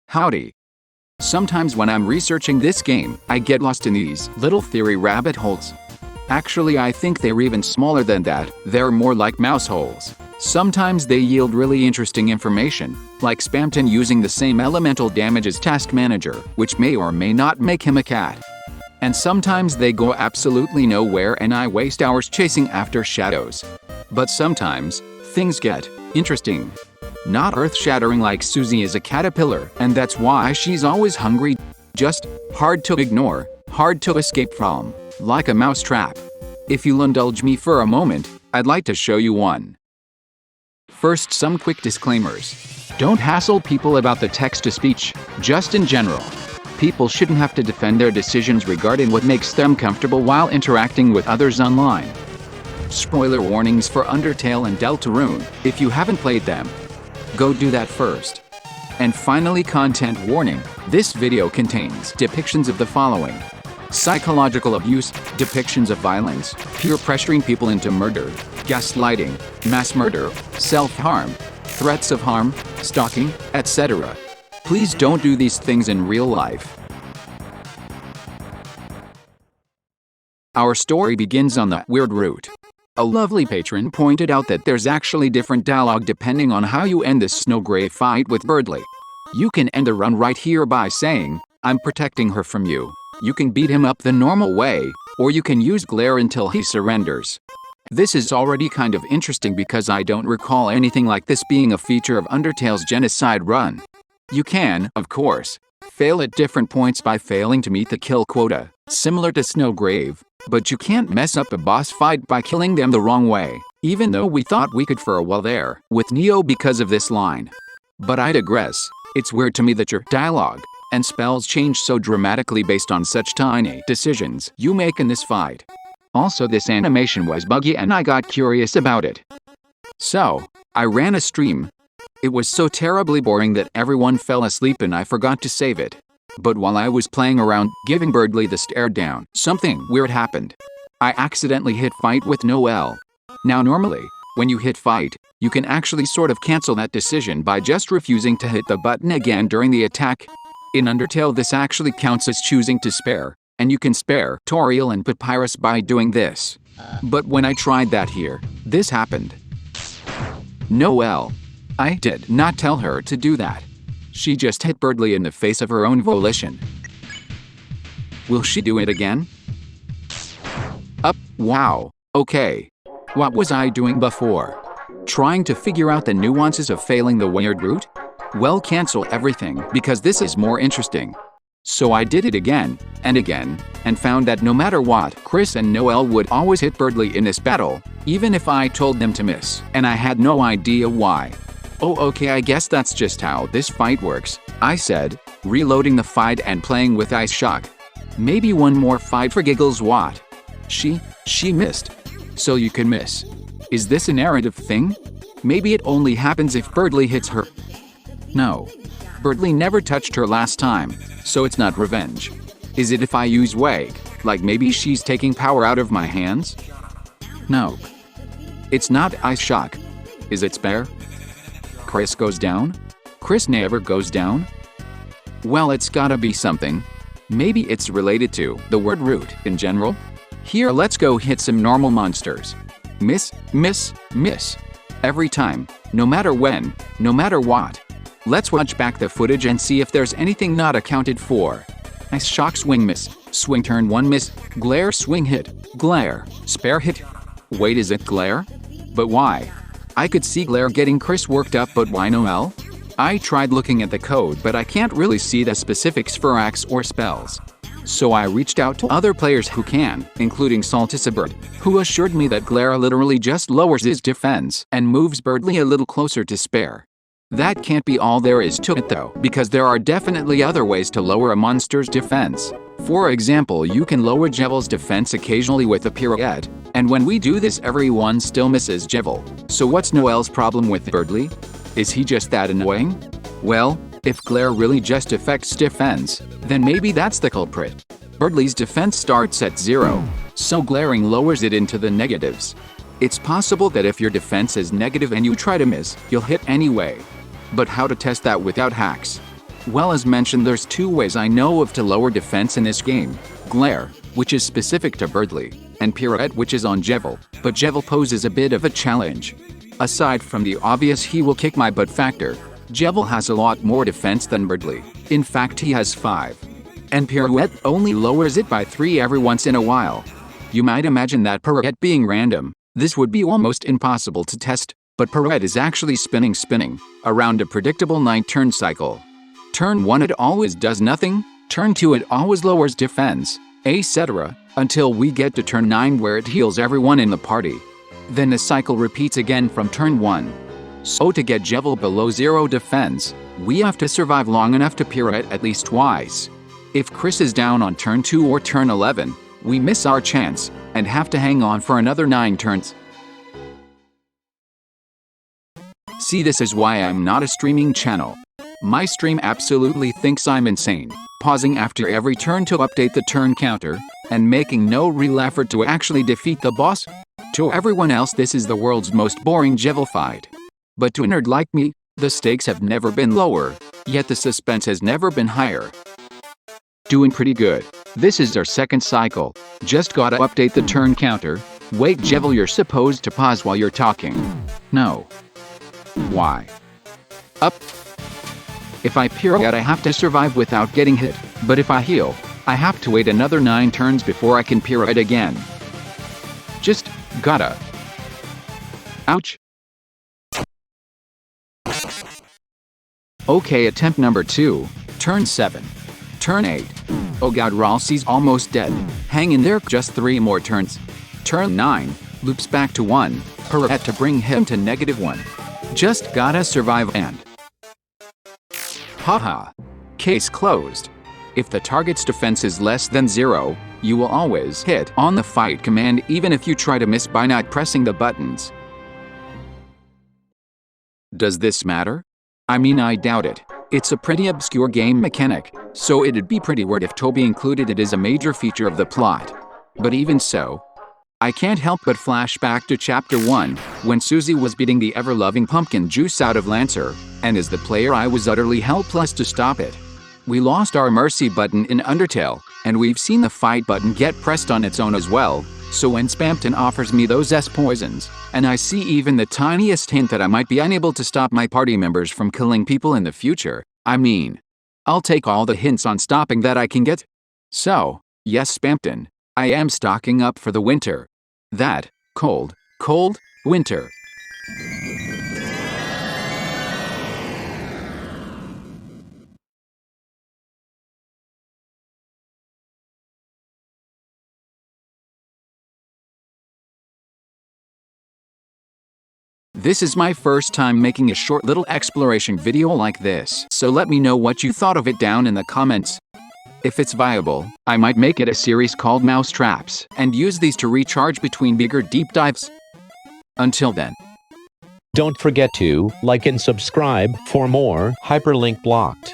Howdy. Sometimes when I'm researching this game, I get lost in these little theory rabbit holes. Actually, I think they're even smaller than that. They're more like mouse holes. Sometimes they yield really interesting information, like Spamton using the same elemental damage as Task Manager, which may or may not make him a cat. And sometimes they go absolutely nowhere and I waste hours chasing after shadows. But sometimes, things get interesting. Not earth-shattering like Susie is a caterpillar, and that's why she's always hungry. Just hard to ignore, hard to escape from, like a mousetrap. If you'll indulge me for a moment, I'd like to show you one. First, some quick disclaimers. Don't hassle people about the text-to-speech, just in general. People shouldn't have to defend their decisions regarding what makes them comfortable while interacting with others online. Spoiler warnings for Undertale and Deltarune, if you haven't played them. Go do that first. And finally, content warning. This video contains depictions of the following: psychological abuse, depictions of violence, peer pressuring people into murder, gaslighting, mass murder, self-harm, threats of harm, stalking, etc. Please don't do these things in real life. Our story begins on the weird route. A lovely patron pointed out that there's actually different dialogue depending on how you end this Snowgrave fight with Berdly. You can end the run right here by saying, "I'm protecting her from you." You can beat him up the normal way, or you can use glare until he surrenders. This is already kind of interesting because I don't recall anything like this being a feature of Undertale's genocide run. You can, of course, fail at different points by failing to meet the kill quota, similar to Snowgrave, but you can't mess up a boss fight by killing them the wrong way, even though we thought we could for a while there with Neo because of this line. But I digress. It's weird to me that your dialogue and spells change so dramatically based on such tiny decisions you make in this fight. Also, this animation was buggy and I got curious about it. So, I ran a stream. It was so terribly boring that everyone fell asleep and I forgot to save it. But while I was playing around, giving Berdly the stare down, something weird happened. I accidentally hit fight with Noelle. Now normally, when you hit fight, you can actually sort of cancel that decision by just refusing to hit the button again during the attack. In Undertale, this actually counts as choosing to spare, and you can spare Toriel and Papyrus by doing this. But when I tried that here, this happened. Noelle. I did not tell her to do that. She just hit Berdly in the face of her own volition. Will she do it again? Wow. Okay. What was I doing before? Trying to figure out the nuances of failing the weird route? Well, cancel everything because this is more interesting. So I did it again, and found that no matter what, Chris and Noelle would always hit Berdly in this battle, even if I told them to miss, and I had no idea why. Oh, okay, I guess that's just how this fight works, I said, reloading the fight and playing with Ice Shock. Maybe one more fight for giggles. What? She missed. So you can miss. Is this a narrative thing? Maybe it only happens if Berdly hits her. No. Berdly never touched her last time, so it's not revenge. Is it if I use Wake? Like maybe she's taking power out of my hands? Nope. It's not Ice Shock. Is it Spare? Chris goes down? Chris never goes down? Well, it's gotta be something. Maybe it's related to the word root in general? Here, let's go hit some normal monsters. Miss, miss, miss. Every time, no matter when, no matter what. Let's watch back the footage and see if there's anything not accounted for. Ice Shock swing miss, swing turn 1 miss, glare swing hit, glare, spare hit. Wait, is it glare? But why? I could see glare getting Chris worked up, but why Noelle? I tried looking at the code, but I can't really see the specifics for acts or spells. So I reached out to other players who can, including Saltisabird, who assured me that glare literally just lowers his defense and moves Berdly a little closer to spare. That can't be all there is to it though, because there are definitely other ways to lower a monster's defense. For example, you can lower Jevel's defense occasionally with a Pirouette, and when we do this everyone still misses Jevel. So what's Noelle's problem with Berdly? Is he just that annoying? Well, if glare really just affects defense, then maybe that's the culprit. Berdly's defense starts at 0, so glaring lowers it into the negatives. It's possible that if your defense is negative and you try to miss, you'll hit anyway. But how to test that without hacks? Well, as mentioned, there's two ways I know of to lower defense in this game. Glare, which is specific to Berdly, and Pirouette, which is on Jevil, but Jevil poses a bit of a challenge. Aside from the obvious he will kick my butt factor, Jevil has a lot more defense than Berdly. In fact, he has 5. And Pirouette only lowers it by 3 every once in a while. You might imagine that Pirouette being random, this would be almost impossible to test, but Pirouette is actually spinning around a predictable 9-turn cycle. Turn 1 it always does nothing, turn 2 it always lowers defense, etc., until we get to turn 9 where it heals everyone in the party. Then the cycle repeats again from turn 1. So to get Jevil below 0 defense, we have to survive long enough to Pirouette at least twice. If Chris is down on turn 2 or turn 11, we miss our chance, and have to hang on for another 9 turns. See, this is why I'm not a streaming channel. My stream absolutely thinks I'm insane, pausing after every turn to update the turn counter, and making no real effort to actually defeat the boss. To everyone else, this is the world's most boring Jevil fight. But to a nerd like me, the stakes have never been lower, yet the suspense has never been higher. Doing pretty good. This is our second cycle. Just gotta update the turn counter. Wait, Jevil, you're supposed to pause while you're talking. No. Why? Up. If I Pirouette, I have to survive without getting hit, but if I heal, I have to wait another 9 turns before I can Pirouette again. Just gotta. Ouch. Okay, attempt number 2, turn 7. Turn 8. Oh god, Ralsei's almost dead. Hang in there, just 3 more turns. Turn 9, loops back to 1, Pirouette to bring him to -1. Just gotta survive and... Haha. Case closed. If the target's defense is less than 0, you will always hit on the fight command even if you try to miss by not pressing the buttons. Does this matter? I mean, I doubt it. It's a pretty obscure game mechanic, so it'd be pretty weird if Toby included it as a major feature of the plot. But even so, I can't help but flash back to Chapter 1, when Susie was beating the ever-loving pumpkin juice out of Lancer, and as the player I was utterly helpless to stop it. We lost our mercy button in Undertale, and we've seen the fight button get pressed on its own as well, so when Spampton offers me those S-poisons, and I see even the tiniest hint that I might be unable to stop my party members from killing people in the future, I mean, I'll take all the hints on stopping that I can get. So, yes, Spampton, I am stocking up for the winter. That cold winter. This is my first time making a short little exploration video like this, so let me know what you thought of it down in the comments. If it's viable, I might make it a series called Mouse Traps, and use these to recharge between bigger deep dives. Until then. Don't forget to like and subscribe for more Hyperlink Blocked.